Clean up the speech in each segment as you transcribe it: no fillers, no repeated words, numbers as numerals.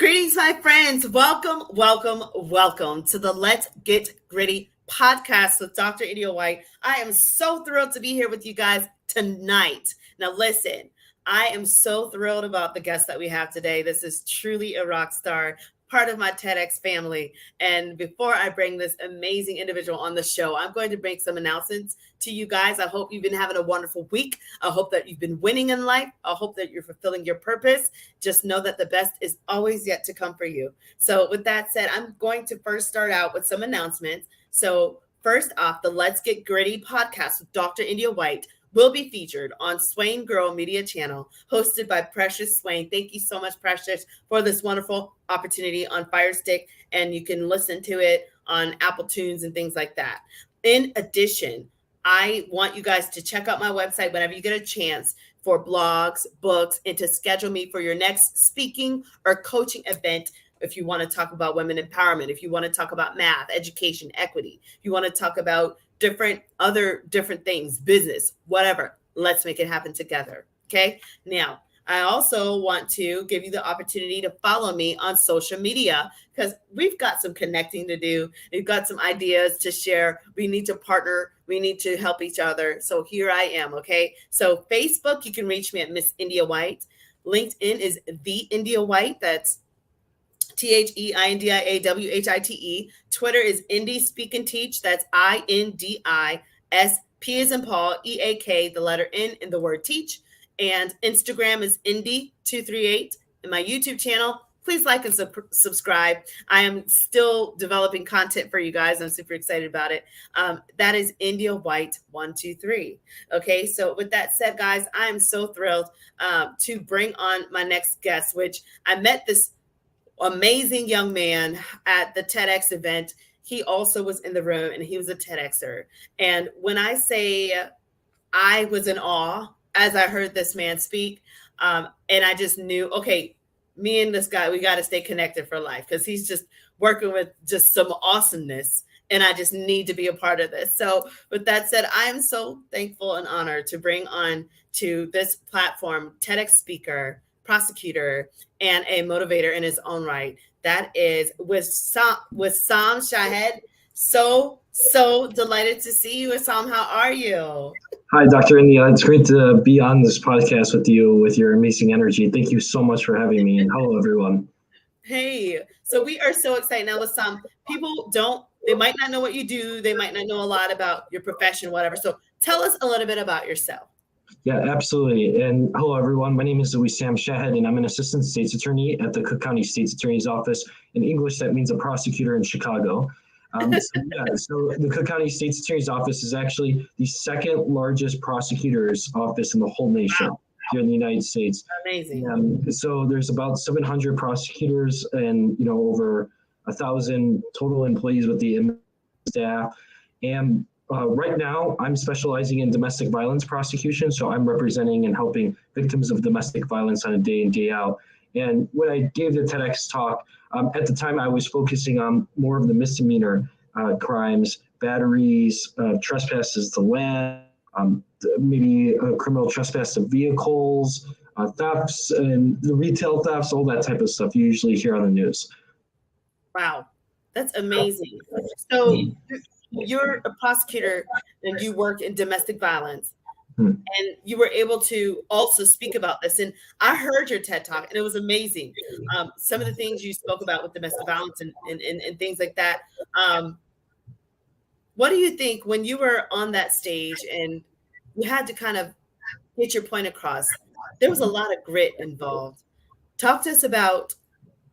Greetings, my friends. Welcome, welcome, welcome to the Let's Get Gritty podcast with Dr. India White. I am so thrilled to be here with you guys tonight. Now, listen, I am so thrilled about the guest that we have today. This is truly a rock star, part of my TEDx family. And before I bring this amazing individual on the show, I'm going to make some announcements to you guys. I hope you've been having a wonderful week. I hope that you've been winning in life. I hope that you're fulfilling your purpose. Just know that the best is always yet to come for you. So with that said, I'm going to first start out with some announcements. So first off, the Let's Get Gritty podcast with Dr. India White will be featured on Swain Girl Media Channel, hosted by Precious Swain. Thank you so much, Precious, for this wonderful opportunity on Fire Stick, and you can listen to it on Apple Tunes and things like that. In addition, I want you guys to check out my website whenever you get a chance for blogs, books, and to schedule me for your next speaking or coaching event. If you want to talk about women empowerment, if you want to talk about math, education, equity, if you want to talk about different things, business, whatever, let's make it happen together. Okay. Now, I also want to give you the opportunity to follow me on social media because we've got some connecting to do. We've got some ideas to share. We need to partner. We need to help each other. So here I am. Okay. So Facebook, you can reach me at Miss India White. LinkedIn is The India White. That's THEINDIAWHITE. Twitter is Indie Speak and Teach. That's INDISP as in Paul, EAK, the letter N in the word teach. And Instagram is Indie238. And my YouTube channel, please like and subscribe. I am still developing content for you guys. I'm super excited about it. That is India White 123. Okay, so with that said, guys, I am so thrilled to bring on my next guest, which I met this amazing young man at the TEDx event. He also was in the room and he was a TEDxer. And when I say I was in awe as I heard this man speak, and I just knew, okay, me and this guy, we got to stay connected for life because he's just working with just some awesomeness. And I just need to be a part of this. So with that said, I am so thankful and honored to bring on to this platform TEDx speaker, prosecutor, and a motivator in his own right. That is Wesam Shahed. So delighted to see you, Wesam. How are you? Hi, Dr. India. It's great to be on this podcast with you with your amazing energy. Thank you so much for having me. And hello, everyone. Hey, so we are so excited. Now, Wesam, they might not know what you do. They might not know a lot about your profession, whatever. So tell us a little bit about yourself. Yeah, absolutely. And hello, everyone. My name is Wesam Shahed, and I'm an assistant state's attorney at the Cook County State's Attorney's Office. In English, that means a prosecutor in Chicago. So the Cook County State's Attorney's Office is actually the second largest prosecutor's office in the whole nation. Wow. Here in the United States. Amazing. So there's about 700 prosecutors and over 1,000 total employees with the staff. And right now, I'm specializing in domestic violence prosecution. So I'm representing and helping victims of domestic violence on a day in, day out. And when I gave the TEDx talk, at the time I was focusing on more of the misdemeanor crimes, batteries, trespasses to land, maybe a criminal trespass to vehicles, thefts, and the retail thefts, all that type of stuff you usually hear on the news. Wow, that's amazing. So you're a prosecutor and you work in domestic violence. And you were able to also speak about this. And I heard your TED Talk and it was amazing. Some of the things you spoke about with domestic violence and things like that. What do you think when you were on that stage and you had to kind of get your point across? There was a lot of grit involved. Talk to us about,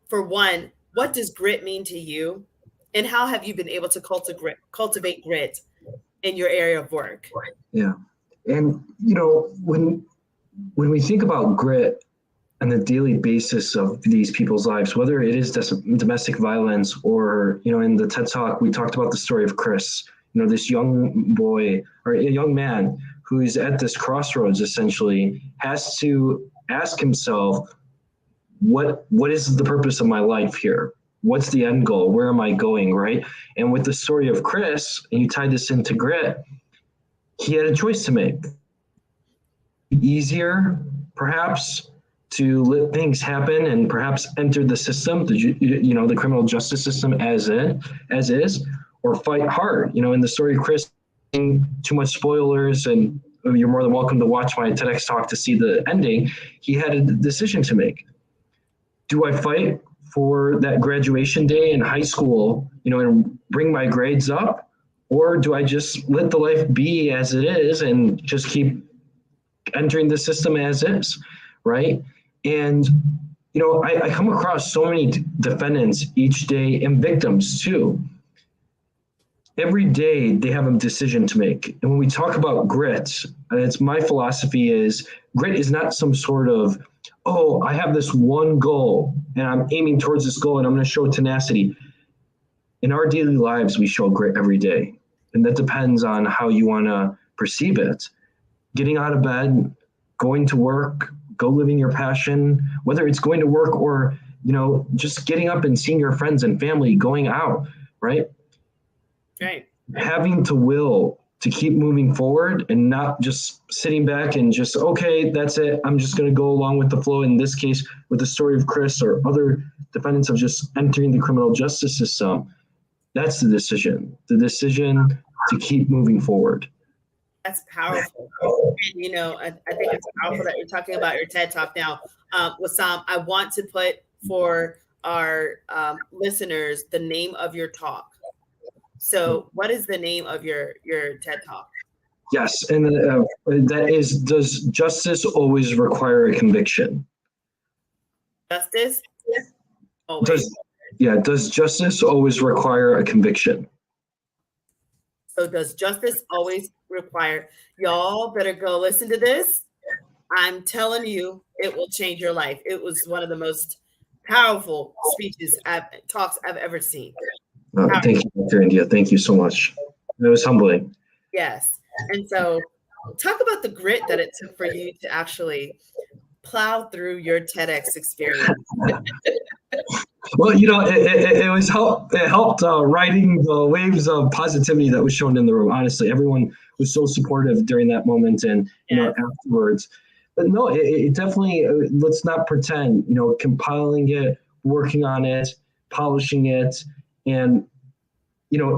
for one, what does grit mean to you? And how have you been able to cultivate grit in your area of work? Yeah. And, when we think about grit on the daily basis of these people's lives, whether it is domestic violence or, in the TED Talk, we talked about the story of Chris, this young boy or a young man who is at this crossroads, essentially, has to ask himself, what is the purpose of my life here? What's the end goal? Where am I going, right? And with the story of Chris, and you tie this into grit, he had a choice to make. Easier, perhaps, to let things happen and perhaps enter the system, the criminal justice system as is, or fight hard. In the story of Chris, too much spoilers, and you're more than welcome to watch my TEDx talk to see the ending. He had a decision to make. Do I fight for that graduation day in high school, and bring my grades up? Or do I just let the life be as it is and just keep entering the system as is, right? And, I come across so many defendants each day, and victims too. Every day they have a decision to make. And when we talk about grit, it's my philosophy is grit is not some sort of, oh, I have this one goal and I'm aiming towards this goal and I'm going to show tenacity. In our daily lives, we show grit every day. And that depends on how you want to perceive it. Getting out of bed, going to work, go living your passion, whether it's going to work or, just getting up and seeing your friends and family, going out, right? Right. Having to will to keep moving forward and not just sitting back and just, okay, that's it. I'm just going to go along with the flow. In this case, with the story of Chris or other defendants of just entering the criminal justice system, that's the decision to keep moving forward. That's powerful. And, I think it's powerful that you're talking about your TED Talk now. Wesam, I want to put for our listeners the name of your talk. So what is the name of your TED Talk? Yes, and that is, does justice always require a conviction? Justice? Always. Does justice always require a conviction? So does justice always require? Y'all better go listen to this. I'm telling you, it will change your life. It was one of the most powerful talks I've ever seen. Thank you, Dr. India. Thank you so much. It was humbling. Yes. And so talk about the grit that it took for you to actually plow through your TEDx experience. Well, it helped riding the waves of positivity that was shown in the room. Honestly, everyone was so supportive during that moment and, afterwards. But no, it definitely, let's not pretend, compiling it, working on it, polishing it, and,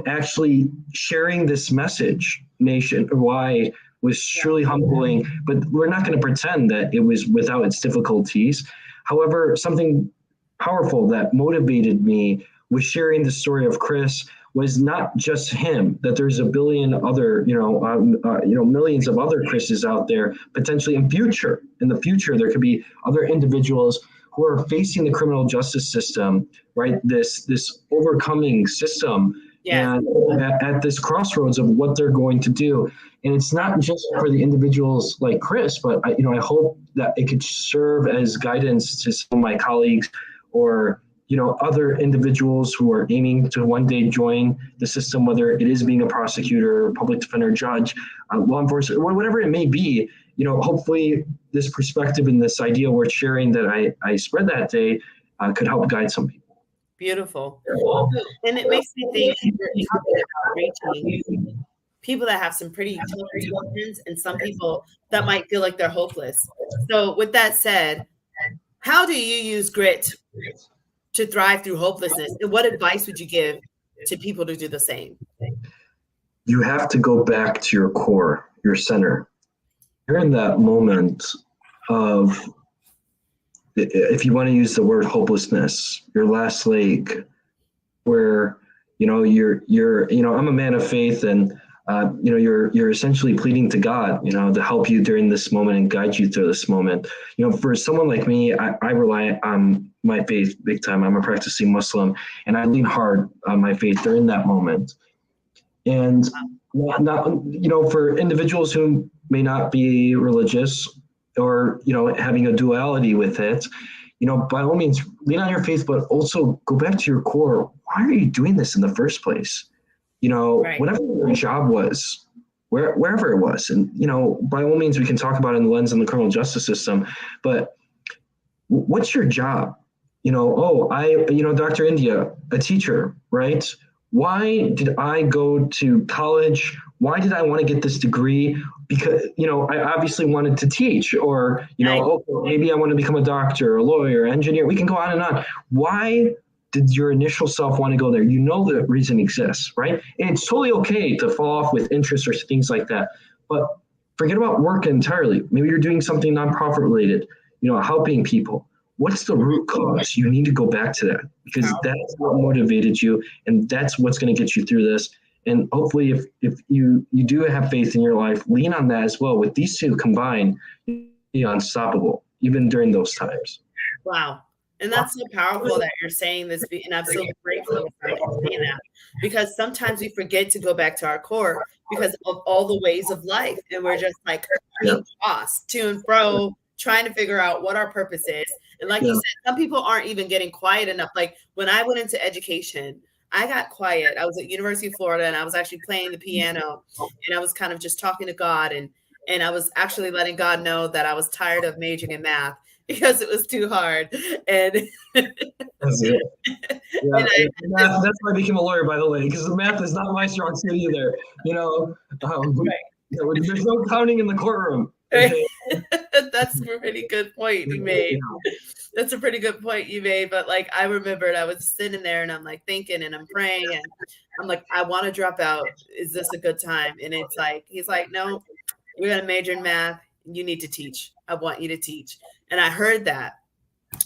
actually sharing this message nationwide was truly humbling. But we're not going to pretend that it was without its difficulties. However, something powerful that motivated me was sharing the story of Chris was not just him, that there's a billion other, millions of other Chris's out there, potentially in the future, there could be other individuals who are facing the criminal justice system, right? This overcoming system, and at this crossroads of what they're going to do. And it's not just for the individuals like Chris, but I hope that it could serve as guidance to some of my colleagues or other individuals who are aiming to one day join the system, whether it is being a prosecutor, public defender, judge, law enforcement, whatever it may be. Hopefully this perspective and this idea we're sharing that I spread that day could help guide some people. Beautiful. And it makes me think you're talking about reaching people that have some pretty tough emotions and some people that might feel like they're hopeless. So with that said, how do you use grit to thrive through hopelessness? And what advice would you give to people to do the same? You have to go back to your core, your center. You're in that moment of, if you want to use the word hopelessness, your last leg, where you're I'm a man of faith, and you're essentially pleading to God, to help you during this moment and guide you through this moment. For someone like me, I rely on my faith big time. I'm a practicing Muslim, and I lean hard on my faith during that moment. And not for individuals who may not be religious or, having a duality with it, by all means, lean on your faith, but also go back to your core. Why are you doing this in the first place? Right. Whatever your job was, wherever it was. And, by all means, we can talk about it in the lens of the criminal justice system, but what's your job? Dr. India, a teacher, right? Why did I go to college? Why did I want to get this degree? because, I obviously wanted to teach, or, maybe I want to become a doctor, a lawyer, engineer. We can go on and on. Why did your initial self want to go there? The reason exists, right? And it's totally okay to fall off with interests or things like that. But forget about work entirely. Maybe you're doing something nonprofit related, helping people. What's the root cause? You need to go back to that, because that's what motivated you, and that's what's going to get you through this. And hopefully, if you do have faith in your life, lean on that as well. With these two combined, you'll be unstoppable, even during those times. Wow. And that's so powerful that you're saying this, and I'm so grateful that you're saying that, because sometimes we forget to go back to our core because of all the ways of life, and we're just like being tossed to and fro, trying to figure out what our purpose is. And like you said, some people aren't even getting quiet enough. Like when I went into education, I got quiet. I was at University of Florida, and I was actually playing the piano, and I was kind of just talking to God, and I was actually letting God know that I was tired of majoring in math because it was too hard. And that's it. That's why I became a lawyer, by the way, because the math is not my strong suit either. There's no counting in the courtroom. Okay. That's a pretty good point you made. That's a pretty good point you made. But like, I remembered I was sitting there and I'm like thinking and I'm praying and I'm like, I want to drop out. Is this a good time? And it's like, he's like, no, you're going to major in math. You need to teach. I want you to teach. And I heard that.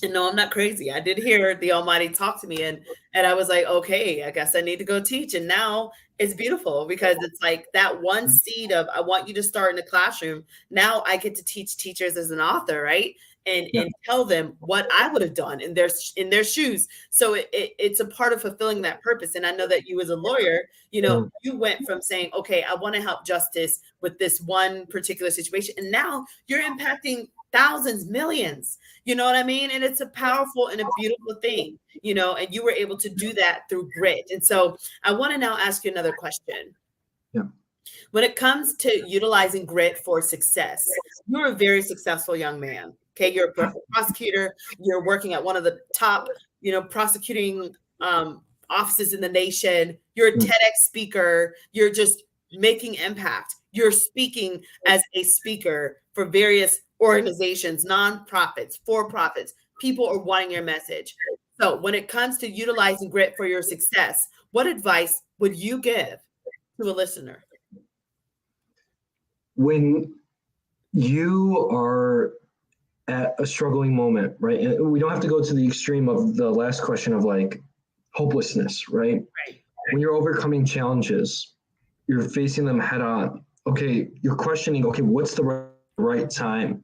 And no, I'm not crazy. I did hear the Almighty talk to me, and I was like, okay, I guess I need to go teach. And now it's beautiful because it's like that one seed of I want you to start in the classroom. Now I get to teach teachers as an author, right? And tell them what I would have done in their shoes. So it's a part of fulfilling that purpose. And I know that you as a lawyer, you went from saying, okay, I want to help justice with this one particular situation, and now you're impacting thousands, millions, you know what I mean? And it's a powerful and a beautiful thing, and you were able to do that through grit. And so I want to now ask you another question. Yeah. When it comes to utilizing grit for success, you're a very successful young man. Okay. You're a prosecutor. You're working at one of the top, prosecuting offices in the nation. You're a TEDx speaker. You're just making impact. You're speaking as a speaker for various organizations, nonprofits, for-profits. People are wanting your message. So when it comes to utilizing grit for your success, what advice would you give to a listener? When you are at a struggling moment, right? And we don't have to go to the extreme of the last question of like hopelessness, right? Right. When you're overcoming challenges, you're facing them head on. Okay, you're questioning, okay, what's the right time?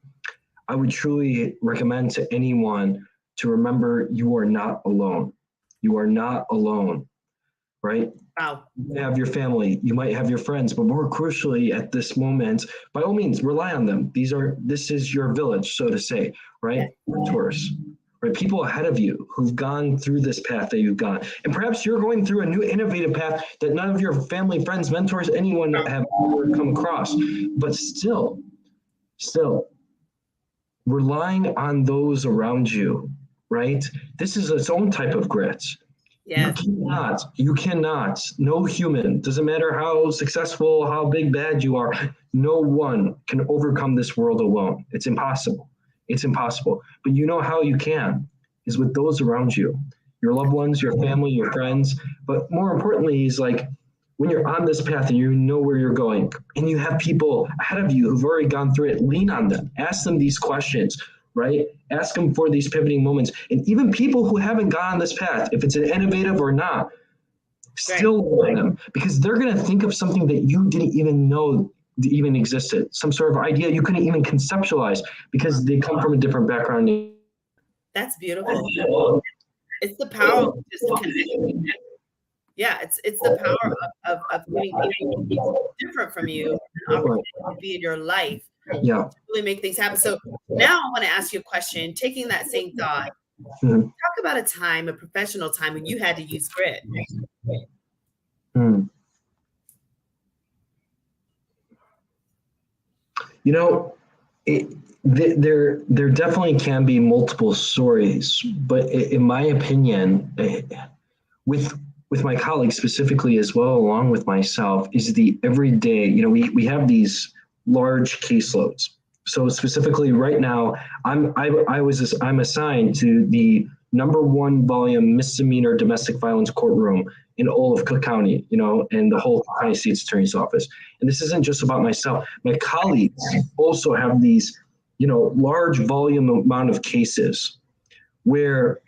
I would truly recommend to anyone to remember you are not alone. You are not alone, right? Wow. You have your family, you might have your friends, but more crucially at this moment, by all means, rely on them. This is your village, so to say, right? Mentors, right? People ahead of you who've gone through this path that you've gone. And perhaps you're going through a new innovative path that none of your family, friends, mentors, anyone have ever come across. But still, relying on those around you, right? This is its own type of grit. Yes. You cannot, no human, doesn't matter how successful, how big, bad you are, no one can overcome this world alone. It's impossible. It's impossible. But you know how you can, is with those around you, your loved ones, your family, your friends. But more importantly, is like when you're on this path and you know where you're going and you have people ahead of you who've already gone through it, lean on them, ask them these questions, right? Ask them for these pivoting moments. And even people who haven't gone on this path, if it's an innovative or not, still lean on them, because they're going to think of something that you didn't even know even existed, some sort of idea you couldn't even conceptualize because they come from a different background. That's beautiful. It's the power of just connecting. Yeah, it's the power of getting people different from you, an opportunity to be in your life, to really make things happen. So now I want to ask you a question, taking that same thought. Talk about a time, a professional time when you had to use grit. There definitely can be multiple stories, but in my opinion, with my colleagues specifically as well, along with myself, is the everyday, we have these large caseloads. So specifically right now, I'm assigned to the #1 volume misdemeanor domestic violence courtroom in all of Cook County, and the whole County State's Attorney's Office. And this isn't just about myself. My colleagues also have these, large volume amount of cases where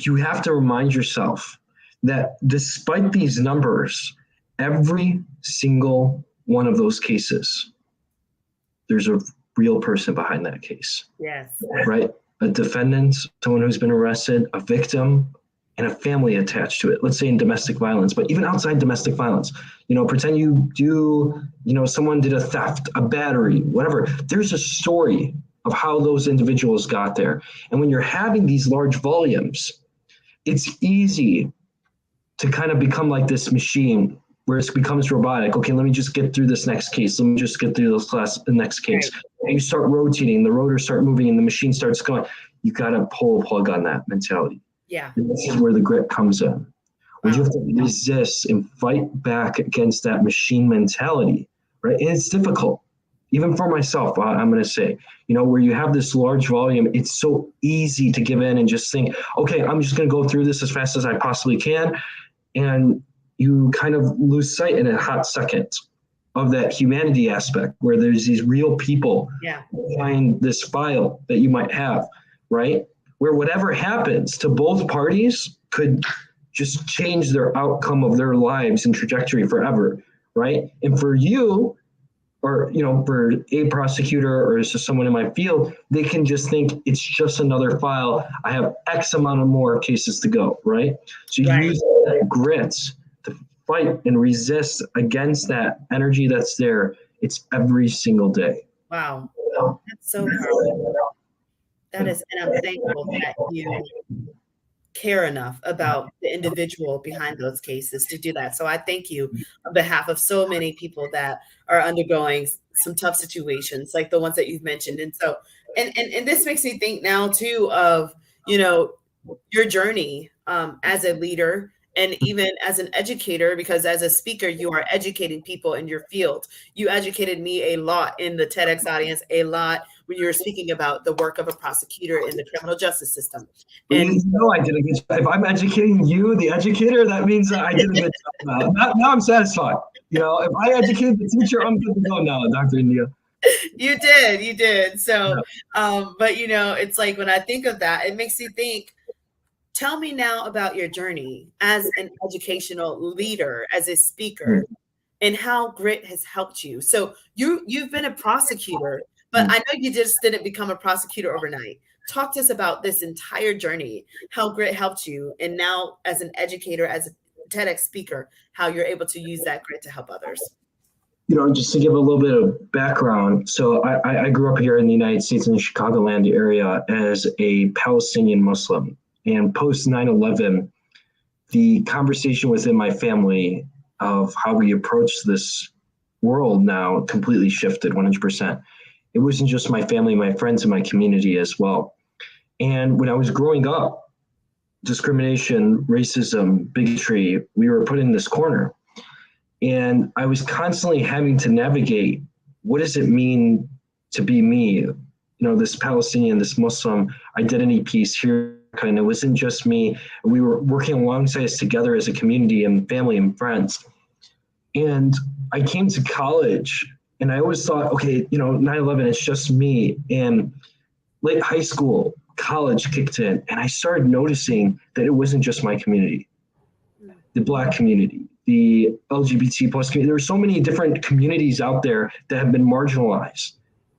you have to remind yourself that despite these numbers, every single one of those cases, there's a real person behind that case. Yes. Right? A defendant, someone who's been arrested, a victim, and a family attached to it. Let's say in domestic violence, but even outside domestic violence, pretend someone did a theft, a battery, whatever. There's a story of how those individuals got there. And when you're having these large volumes, it's easy to kind of become like this machine where it becomes robotic. Okay, let me just get through this next case. Let me just get through the next case. Right. And you start rotating, the rotors start moving, and the machine starts going. You got to pull a plug on that mentality. Yeah. And this is where the grit comes in. When you have to resist and fight back against that machine mentality, right? And it's difficult, even for myself, I'm going to say, where you have this large volume, it's so easy to give in and just think, okay, I'm just going to go through this as fast as I possibly can. And you kind of lose sight in a hot second of that humanity aspect where there's these real people behind this file that you might have, right? Where whatever happens to both parties could just change their outcome of their lives and trajectory forever, right? And for you, or for a prosecutor or just someone in my field, they can just think it's just another file. I have X amount of more cases to go, right? So you use that grit to fight and resist against that energy that's there. It's every single day. Wow, that's so powerful. That is, and I'm thankful that you care enough about the individual behind those cases to do that. So I thank you on behalf of so many people that are undergoing some tough situations like the ones that you've mentioned. And so, and this makes me think now too of, your journey as a leader and even as an educator, because as a speaker, you are educating people in your field. You educated me a lot in the TEDx audience, a lot when you were speaking about the work of a prosecutor in the criminal justice system. And I did a good job. If I'm educating you, the educator, that means that I did a good job. Now I'm satisfied. If I educated the teacher, I'm good to go now, Dr. India. You did. So, but it's like when I think of that, it makes me think, tell me now about your journey as an educational leader, as a speaker, and how grit has helped you. So you've been a prosecutor, but I know you just didn't become a prosecutor overnight. Talk to us about this entire journey, how grit helped you, and now as an educator, as a TEDx speaker, how you're able to use that grit to help others. Just to give a little bit of background. So I grew up here in the United States in the Chicagoland area as a Palestinian Muslim. And post 9/11, the conversation within my family of how we approach this world now completely shifted 100%. It wasn't just my family, my friends, and my community as well. And when I was growing up, discrimination, racism, bigotry, we were put in this corner. And I was constantly having to navigate, what does it mean to be me? This Palestinian, this Muslim identity piece here. And it wasn't just me. We were working alongside us together as a community and family and friends. And I came to college and I always thought, okay, 9/11, it's just me. And late high school, college kicked in, and I started noticing that it wasn't just my community, the Black community, the LGBT plus community. There were so many different communities out there that have been marginalized.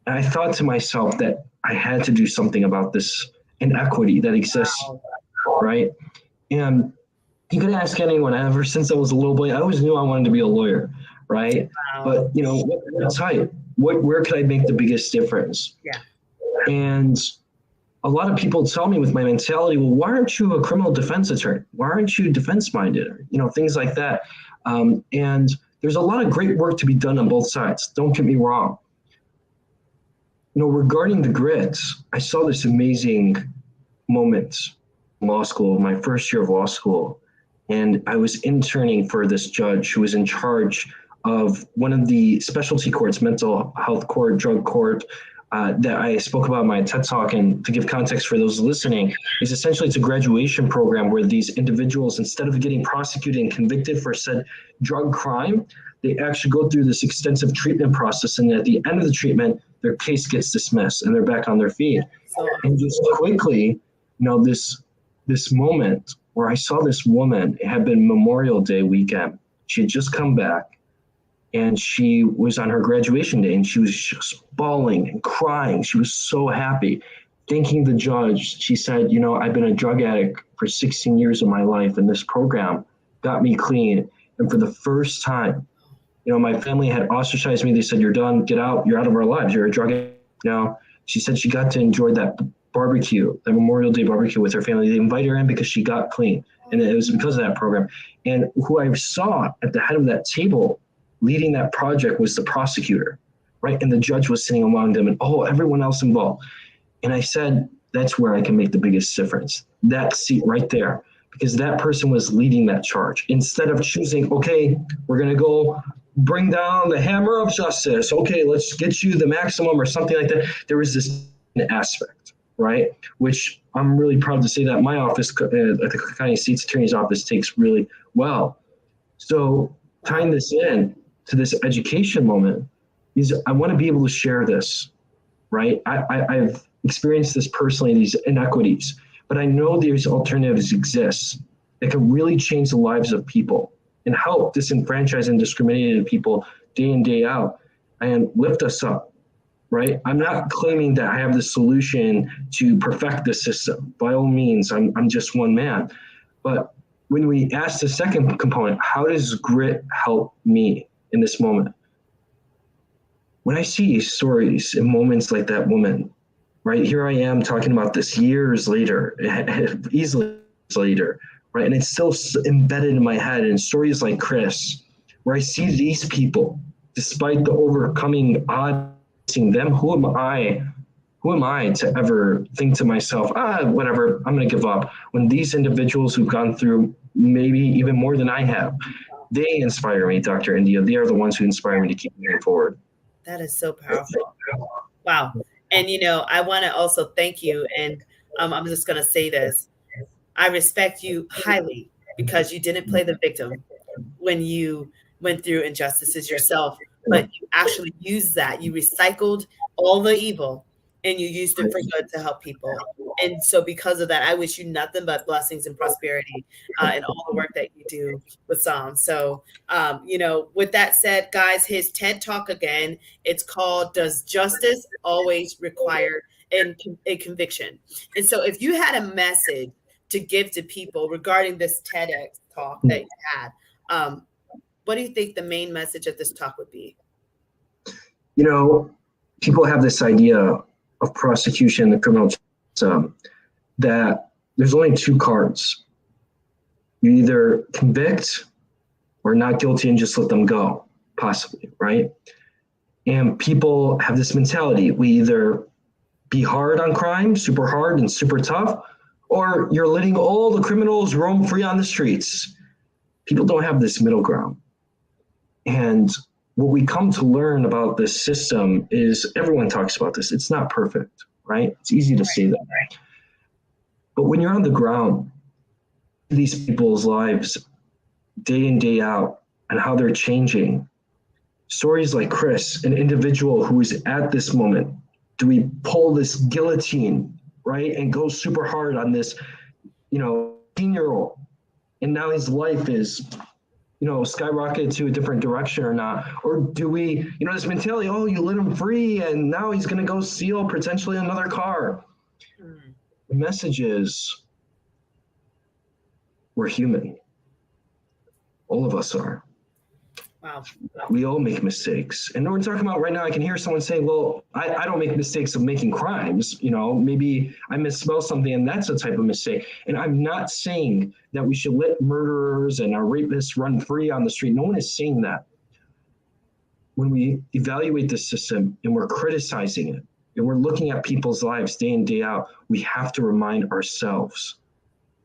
And I thought to myself that I had to do something about this inequity that exists, right? And you could ask anyone. Ever since I was a little boy, I always knew I wanted to be a lawyer, right? But what's height? Where could I make the biggest difference? Yeah. And a lot of people tell me with my mentality, well, why aren't you a criminal defense attorney? Why aren't you defense minded? Things like that. And there's a lot of great work to be done on both sides. Don't get me wrong. Regarding the grit, I saw this amazing moment in law school, my first year of law school, and I was interning for this judge who was in charge of one of the specialty courts, mental health court, drug court, that I spoke about in my TED Talk. And to give context for those listening, is essentially it's a graduation program where these individuals, instead of getting prosecuted and convicted for said drug crime, they actually go through this extensive treatment process. And at the end of the treatment, their case gets dismissed and they're back on their feet. And just quickly, this moment where I saw this woman, it had been Memorial Day weekend. She had just come back. And she was on her graduation day and she was just bawling and crying. She was so happy. Thanking the judge, she said, I've been a drug addict for 16 years of my life and this program got me clean. And for the first time, my family had ostracized me. They said, you're done, get out, you're out of our lives, you're a drug addict. She said she got to enjoy that barbecue, that Memorial Day barbecue with her family. They invited her in because she got clean. And it was because of that program. And who I saw at the head of that table leading that project was the prosecutor, right? And the judge was sitting among them and everyone else involved. And I said, that's where I can make the biggest difference. That seat right there, because that person was leading that charge. Instead of choosing, okay, we're going to go bring down the hammer of justice. Okay, let's get you the maximum or something like that. There was this aspect, right? Which I'm really proud to say that my office, at the County State's Attorney's Office, takes really well. So tying this in to this education moment is I want to be able to share this, right? I've experienced this personally, these inequities, but I know these alternatives exist that can really change the lives of people and help disenfranchised and discriminated people day in, day out and lift us up, right? I'm not claiming that I have the solution to perfect the system. By all means, I'm just one man. But when we ask the second component, how does grit help me in this moment? When I see stories and moments like that woman, right? Here I am talking about this years later, easily later, right? And it's still embedded in my head. And stories like Chris, where I see these people, despite the overcoming odds, seeing them, who am I to ever think to myself, whatever, I'm going to give up. When these individuals who've gone through maybe even more than I have, they inspire me, Dr. India. They are the ones who inspire me to keep moving forward. That is so powerful. Wow. And, I want to also thank you. And I'm just going to say this. I respect you highly because you didn't play the victim when you went through injustices yourself, but you actually used that. You recycled all the evil and you used it for good to help people. And so because of that, I wish you nothing but blessings and prosperity in all the work that you do with Wesam. So, with that said, guys, his TED Talk again, it's called Does Justice Always Require a Conviction? And so if you had a message to give to people regarding this TEDx talk that you had, what do you think the main message of this talk would be? People have this idea of prosecution in the criminal system that there's only two cards. You either convict or not guilty and just let them go, possibly, right? And people have this mentality. We either be hard on crime, super hard and super tough, or you're letting all the criminals roam free on the streets. People don't have this middle ground. And what we come to learn about this system is everyone talks about this. It's not perfect, right? It's easy to say that. But when you're on the ground, these people's lives day in, day out, and how they're changing. Stories like Chris, an individual who is at this moment, do we pull this guillotine, right? And go super hard on this, 18-year-old. And now his life is skyrocketed to a different direction or not? Or do we, this mentality, you let him free and now he's going to go steal potentially another car. The message is we're human. All of us are. Wow. We all make mistakes. And we're talking about right now, I can hear someone say, well, I don't make mistakes of making crimes. Maybe I misspell something and that's a type of mistake. And I'm not saying that we should let murderers and our rapists run free on the street. No one is saying that. When we evaluate the system and we're criticizing it and we're looking at people's lives day in, day out, we have to remind ourselves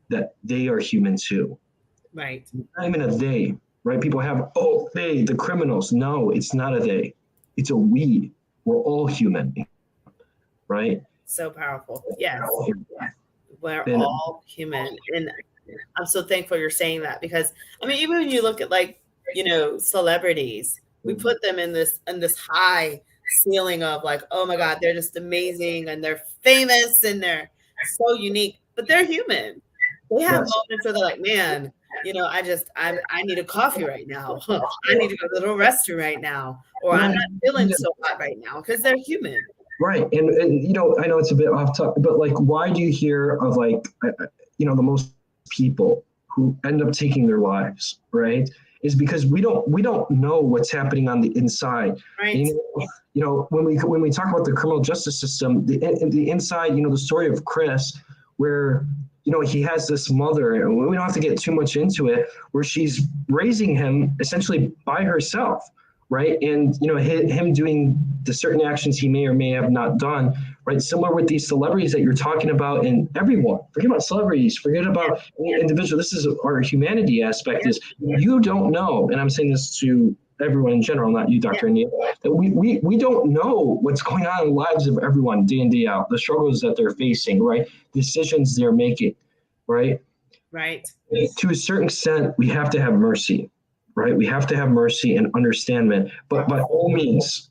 that they are human too. Right. Not even a they. right? People have, oh, they, the criminals. No, it's not a they. It's a we. We're all human, right? So powerful. Yes. We're And all human. And I'm so thankful you're saying that, because I mean, even when you look at, like, celebrities, we put them in this high ceiling of like, oh my God, they're just amazing and they're famous and they're so unique, but they're human. They have yes, moments where they're like, man, I need a coffee right now. I need to go to the restroom right now, or I'm right, not feeling so hot right now, because they're human. right. And I know it's a bit off topic, but like, why do you hear of like, the most people who end up taking their lives, right? Is because we don't know what's happening on the inside. Right. And, when we talk about the criminal justice system, the inside, the story of Chris, where he has this mother, and we don't have to get too much into it, where she's raising him essentially by herself, right? And him doing the certain actions he may or may have not done, right? Similar with these celebrities that you're talking about, and everyone. Forget about celebrities. Forget about any individual. This is our humanity aspect. Is you don't know, and I'm saying this to everyone in general, not you, Dr. Neil, that we don't know what's going on in the lives of everyone day in, day out, the struggles that they're facing, right? Decisions they're making, right? Right. To a certain extent, we have to have mercy, right? We have to have mercy and understanding, but by all means,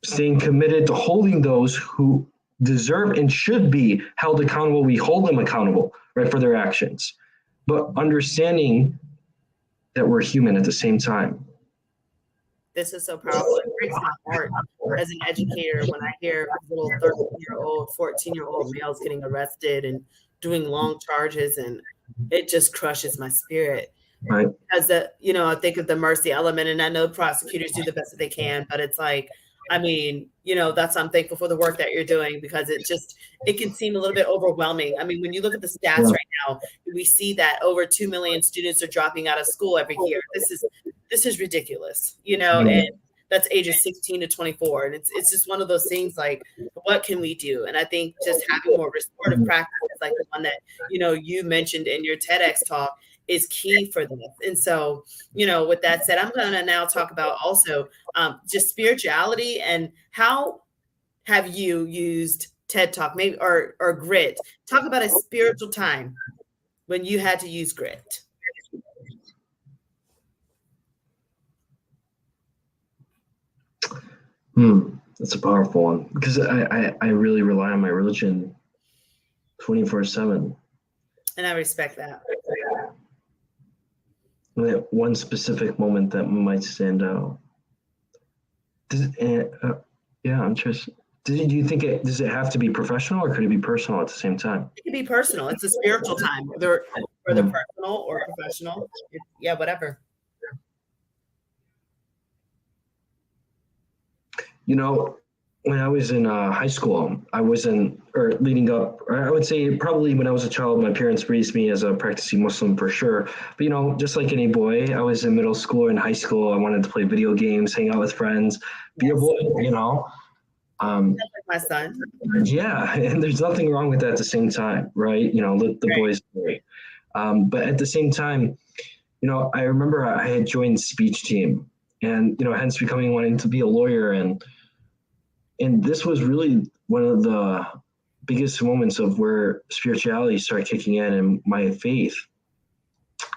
staying committed to holding those who deserve and should be held accountable. We hold them accountable, right, for their actions, but understanding that we're human at the same time. This is so powerful. It breaks my heart as an educator when I hear little 13-year-old, 14-year-old males getting arrested and doing long charges, and it just crushes my spirit. Right. Because I think of the mercy element, and I know prosecutors do the best that they can, but it's like, I mean, I'm thankful for the work that you're doing, because it can seem a little bit overwhelming. I mean, when you look at the stats right now, we see that over 2 million students are dropping out of school every year. This is ridiculous, and that's ages 16 to 24. And it's just one of those things, like, what can we do? And I think just having more restorative practices, like the one that, you mentioned in your TEDx talk, is key for this. And so, with that said, I'm going to now talk about also just spirituality, and how have you used TED Talk, maybe, or grit? Talk about a spiritual time when you had to use grit. That's a powerful one, because I really rely on my religion 24/7. And I respect that. One specific moment that might stand out. I'm just. Do you think does it have to be professional, or could it be personal at the same time? It could be personal. It's a spiritual time, whether personal or professional. Whatever. When I was in high school, I leading up, or I would say probably when I was a child, my parents raised me as a practicing Muslim for sure. But, just like any boy, I was in middle school and high school. I wanted to play video games, hang out with friends, be a boy, Like my son. Yeah, and there's nothing wrong with that at the same time, right? Let the boys play. But at the same time, I remember I had joined speech team, and, hence wanting to be a lawyer. And this was really one of the biggest moments of where spirituality started kicking in, and my faith.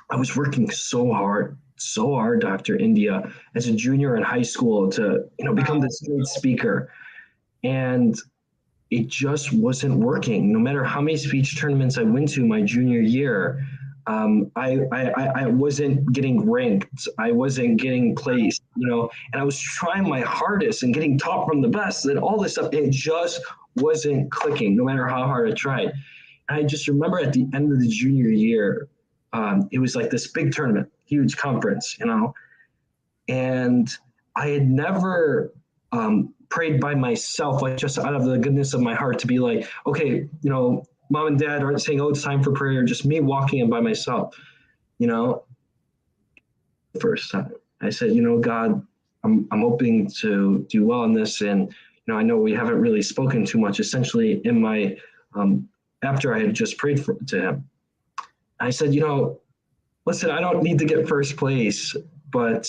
I was working so hard, Dr. India, as a junior in high school to, become this great speaker. And it just wasn't working. No matter how many speech tournaments I went to my junior year, I wasn't getting ranked. I wasn't getting placed, and I was trying my hardest and getting taught from the best and all this stuff. It just wasn't clicking, no matter how hard I tried. And I just remember at the end of the junior year, it was like this big tournament, huge conference, and I had never prayed by myself, like just out of the goodness of my heart, to be like, okay, mom and dad aren't saying, oh, it's time for prayer. Just me walking in by myself, the first time I said, God, I'm hoping to do well in this. And, I know we haven't really spoken too much, essentially in my, after I had just prayed to him, I said, listen, I don't need to get first place, but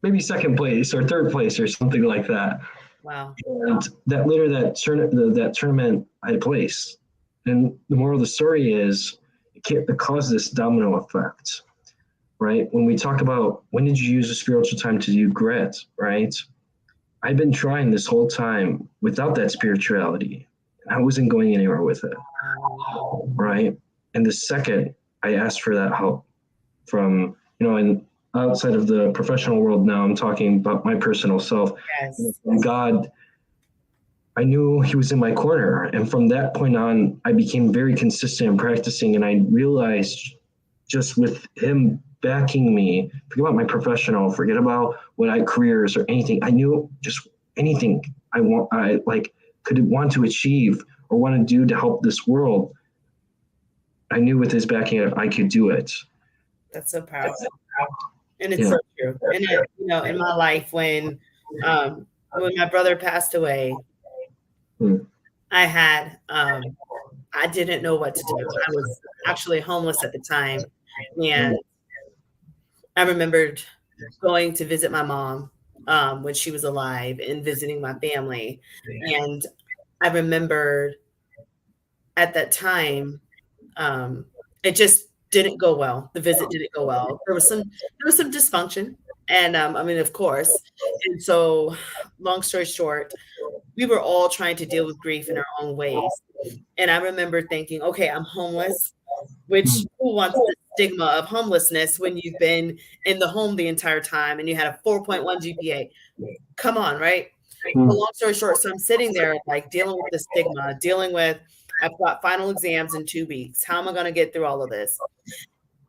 maybe second place or third place or something like that. Wow. And that tournament I placed. And the moral of the story is it caused this domino effect, right? When we talk about when did you use the spiritual time to do grit, right? I've been trying this whole time without that spirituality. I wasn't going anywhere with it, right? And the second I asked for that help from, and outside of the professional world now, I'm talking about my personal self. Yes. And God, I knew he was in my corner. And from that point on, I became very consistent in practicing. And I realized just with him backing me, forget about my professional, forget about careers or anything. I knew just anything I could want to achieve or want to do to help this world. I knew with his backing, I could do it. That's so powerful. And it's so true. And it, in my life, when my brother passed away, I had I didn't know what to do. I was actually homeless at the time, and I remembered going to visit my mom when she was alive and visiting my family. And I remembered at that time, it just didn't go well. The visit didn't go well. There was some dysfunction. And of course. And so long story short, we were all trying to deal with grief in our own ways. And I remember thinking, okay, I'm homeless, which who wants the stigma of homelessness when you've been in the home the entire time and you had a 4.1 GPA? Come on, right? But long story short, so I'm sitting there like dealing with the stigma, dealing with, I've got final exams in 2 weeks. How am I going to get through all of this?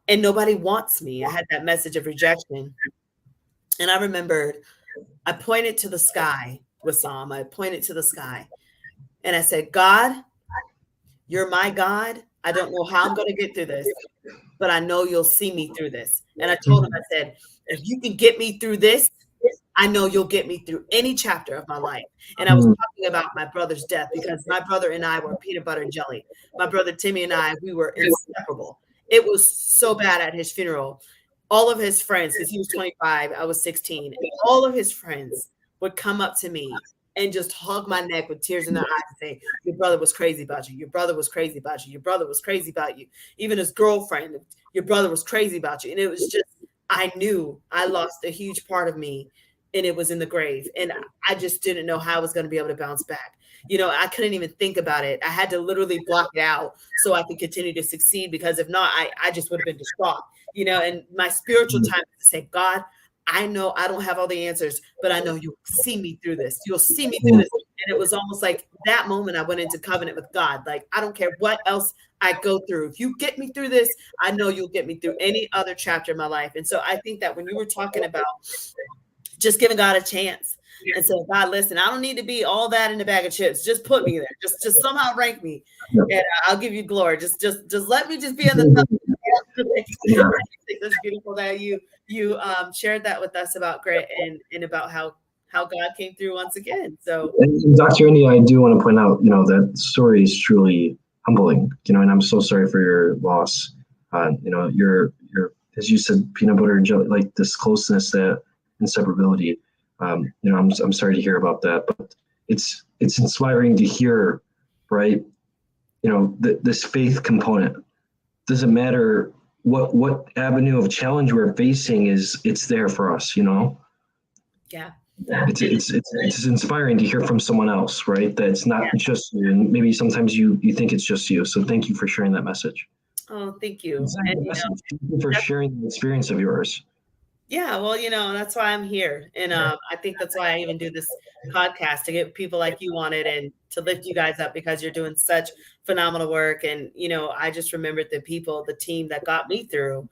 And nobody wants me. I had that message of rejection. And I remembered I pointed to the sky, Wesam. I pointed to the sky. And I said, God, you're my God. I don't know how I'm going to get through this, but I know you'll see me through this. And I told him, I said, if you can get me through this, I know you'll get me through any chapter of my life. And I was talking about my brother's death because my brother and I were peanut butter and jelly. My brother Timmy and I, we were inseparable. It was so bad at his funeral. All of his friends, because he was 25, I was 16, all of his friends would come up to me and just hug my neck with tears in their eyes and say, your brother was crazy about you. Your brother was crazy about you. Your brother was crazy about you. Even his girlfriend, your brother was crazy about you. And it was just, I knew I lost a huge part of me and it was in the grave. And I just didn't know how I was going to be able to bounce back. I couldn't even think about it. I had to literally block it out so I could continue to succeed, because if not, I just would have been distraught, and my spiritual time to say, God, I know I don't have all the answers, but I know you'll see me through this. You'll see me through this. And it was almost like that moment I went into covenant with God. Like, I don't care what else I go through. If you get me through this, I know you'll get me through any other chapter of my life. And so I think that when you were talking about just giving God a chance and say, God, listen, I don't need to be all that in a bag of chips. Just put me there. Just somehow rank me, and I'll give you glory. Just let me just be in the top. It's beautiful that you shared that with us about grit and about how God came through once again. So, and Dr. India, I do want to point out, that story is truly humbling, and I'm so sorry for your loss. You're as you said, peanut butter and jelly, like this closeness, that inseparability. I'm sorry to hear about that, but it's inspiring to hear, right? This faith component. Doesn't matter what avenue of challenge we're facing, it's there for us, Yeah. It's inspiring to hear from someone else, right? That it's not just you, and maybe sometimes you think it's just you. So thank you for sharing that message. Oh, thank you. And thank you for sharing the experience of yours. Yeah, well, that's why I'm here. And I think that's why I even do this podcast, to get people like you on it and to lift you guys up, because you're doing such phenomenal work. And, I just remembered the team that got me through,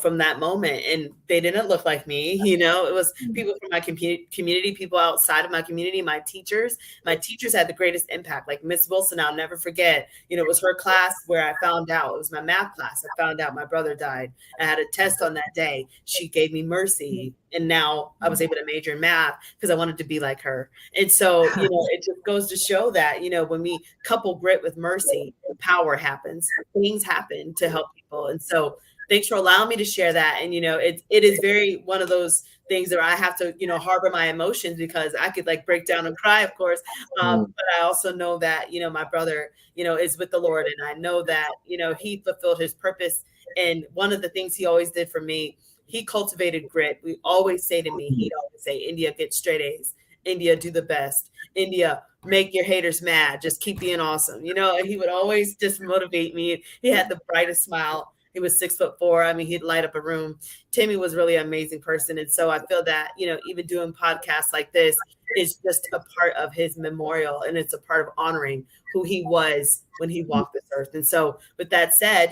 from that moment. And they didn't look like me, it was people from my community, people outside of my community, my teachers. My teachers had the greatest impact. Like Miss Wilson, I'll never forget, it was her class where I found out, it was my math class. I found out my brother died. I had a test on that day. She gave me mercy. And now I was able to major in math because I wanted to be like her. And so, it just goes to show that, when we couple grit with mercy, power happens, things happen to help people. And so thanks for allowing me to share that. And, it is very one of those things that I have to, harbor my emotions, because I could like break down and cry, of course. But I also know that, my brother, is with the Lord. And I know that, he fulfilled his purpose. And one of the things he always did for me, he cultivated grit. He'd always say, India, get straight A's. India, do the best. India, make your haters mad. Just keep being awesome. And he would always just motivate me. He had the brightest smile. He was 6'4". I mean, he'd light up a room. Timmy was really an amazing person. And so I feel that, even doing podcasts like this is just a part of his memorial, and it's a part of honoring who he was when he walked this earth. And so with that said,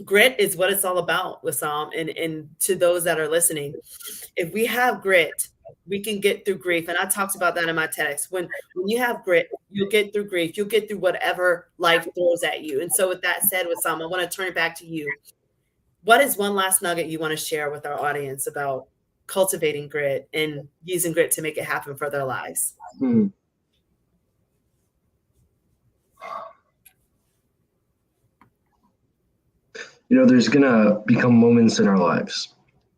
grit is what it's all about, Wesam. And to those that are listening, if we have grit, we can get through grief. And I talked about that in my TEDx. When you have grit, you'll get through grief. You'll get through whatever life throws at you. And so with that said, Wesam, I want to turn it back to you. What is one last nugget you want to share with our audience about cultivating grit and using grit to make it happen for their lives? There's going to become moments in our lives,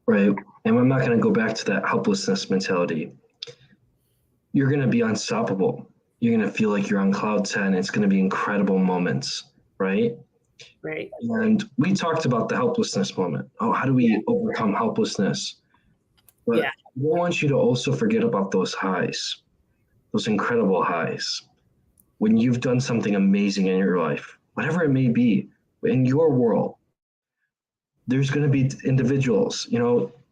right? And I'm not going to go back to that helplessness mentality. You're going to be unstoppable. You're going to feel like you're on cloud 10. It's going to be incredible moments, right? Right. And we talked about the helplessness moment. Oh, how do we overcome helplessness? But I want you to also forget about those highs, those incredible highs. When you've done something amazing in your life, whatever it may be, in your world, there's going to be individuals,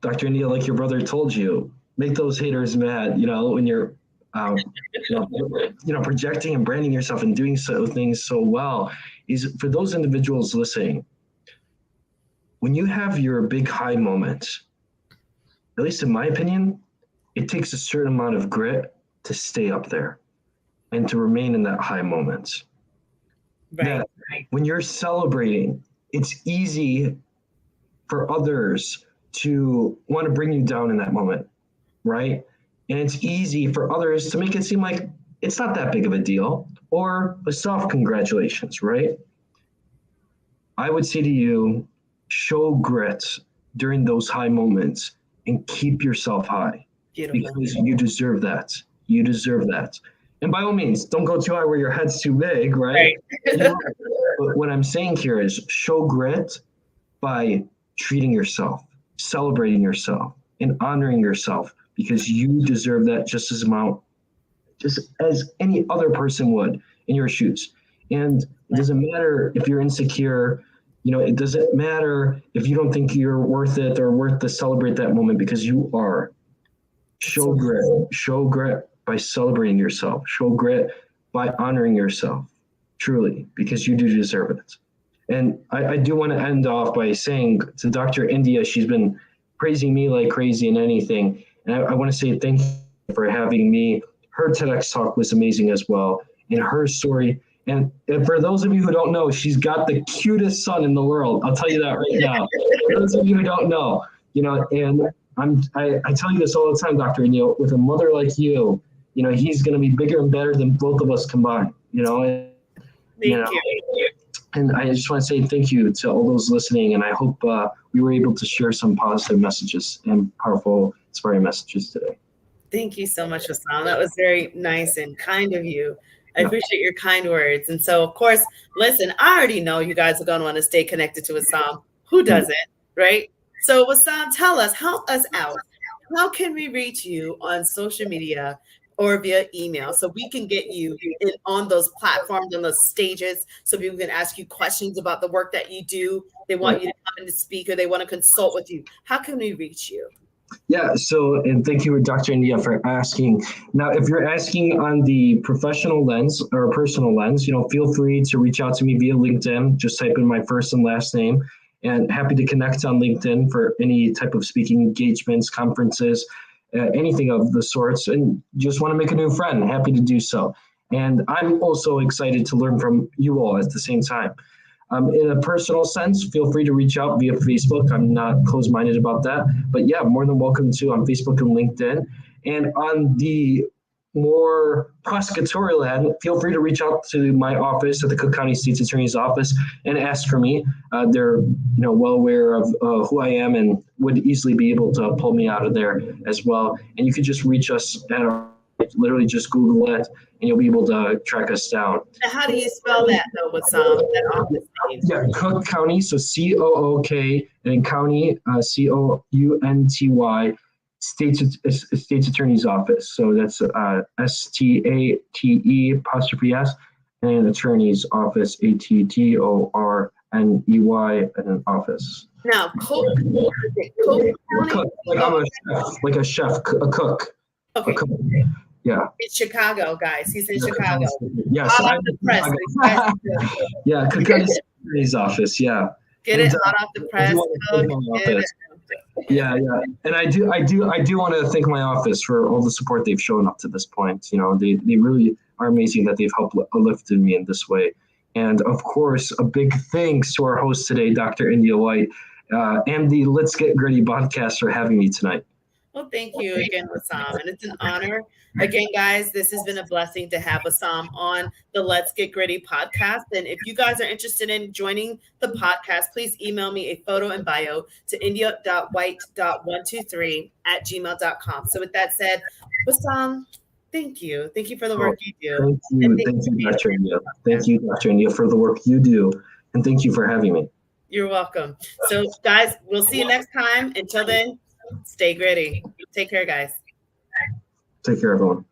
Dr. India, like your brother told you, make those haters mad, when you're, projecting and branding yourself and doing things so well, is for those individuals listening, when you have your big high moment, at least in my opinion, it takes a certain amount of grit to stay up there and to remain in that high moment. Right. That when you're celebrating, it's easy for others to want to bring you down in that moment, right? And it's easy for others to make it seem like it's not that big of a deal, or a soft congratulations, right? I would say to you, show grit during those high moments and keep yourself high. Beautiful. Because you deserve that. You deserve that. And by all means, don't go too high where your head's too big, right? But what I'm saying here is show grit by treating yourself, celebrating yourself, and honoring yourself, because you deserve that just as any other person would in your shoes. And it doesn't matter if you're insecure, it doesn't matter if you don't think you're worth it or worth to celebrate that moment, because you are. Show grit by celebrating yourself. Show grit by honoring yourself, truly, because you do deserve it. And I do want to end off by saying to Dr. India, she's been praising me like crazy in anything. And I want to say thank you for having me. Her TEDx talk was amazing as well. And her story. And for those of you who don't know, she's got the cutest son in the world. I'll tell you that right now. For those of you who don't know, and I tell you this all the time, Dr. India, with a mother like you, he's going to be bigger and better than both of us combined, Thank you. And I just want to say thank you to all those listening, and I hope we were able to share some positive messages and powerful, inspiring messages today. Thank you so much, Wesam. That was very nice and kind of you. I appreciate your kind words. And so, of course, listen, I already know you guys are going to want to stay connected to Wesam. Who doesn't, right? So, Wesam, tell us, help us out. How can we reach you on social media or via email so we can get you on those platforms, on those stages, so people can ask you questions about the work that you do? They want you to come in to speak, or they want to consult with you. How can we reach you? Yeah, and thank you, Dr. India, for asking. Now, if you're asking on the professional lens or personal lens, feel free to reach out to me via LinkedIn. Just type in my first and last name, and happy to connect on LinkedIn for any type of speaking engagements, conferences, anything of the sorts, and just want to make a new friend. Happy to do so. And I'm also excited to learn from you all at the same time. In a personal sense, feel free to reach out via Facebook. I'm not closed-minded about that. But yeah, more than welcome to on Facebook and LinkedIn. And on the more prosecutorial end, feel free to reach out to my office at the Cook County State's Attorney's Office and ask for me. They're well aware of who I am and would easily be able to pull me out of there as well. And you could just reach us at our, literally just Google it, and you'll be able to track us down. Now, how do you spell that though? Wesam, that office name? Yeah, Cook County, so COOK, and then County, COUNTY. State's Attorney's Office. So that's STATE', and Attorney's Office, ATTORNEY, and an office. Now, Cook County? Like I'm a chef, like a chef, a cook. Okay. A cook. Yeah. It's Chicago, guys. He's in Chicago. Yes. Hot off the press. Yeah, Cook County Attorney's Office. Yeah. Get it hot off the press. Yeah. And I do want to thank my office for all the support they've shown up to this point. They really are amazing that they've helped lifted me in this way. And of course, a big thanks to our host today, Dr. India White, and the Let's Get Gritty podcast for having me tonight. Well, thank you again, Wesam. And it's an honor. Again, guys, this has been a blessing to have Wesam on the Let's Get Gritty podcast. And if you guys are interested in joining the podcast, please email me a photo and bio to india.white.123@gmail.com. So with that said, Wesam, thank you. Thank you for the work you do. Thank you, Dr. India. Thank you, Dr. India, for the work you do. And thank you for having me. You're welcome. So, guys, we'll see you next time. Until then, stay gritty. Take care, guys. Take care, everyone.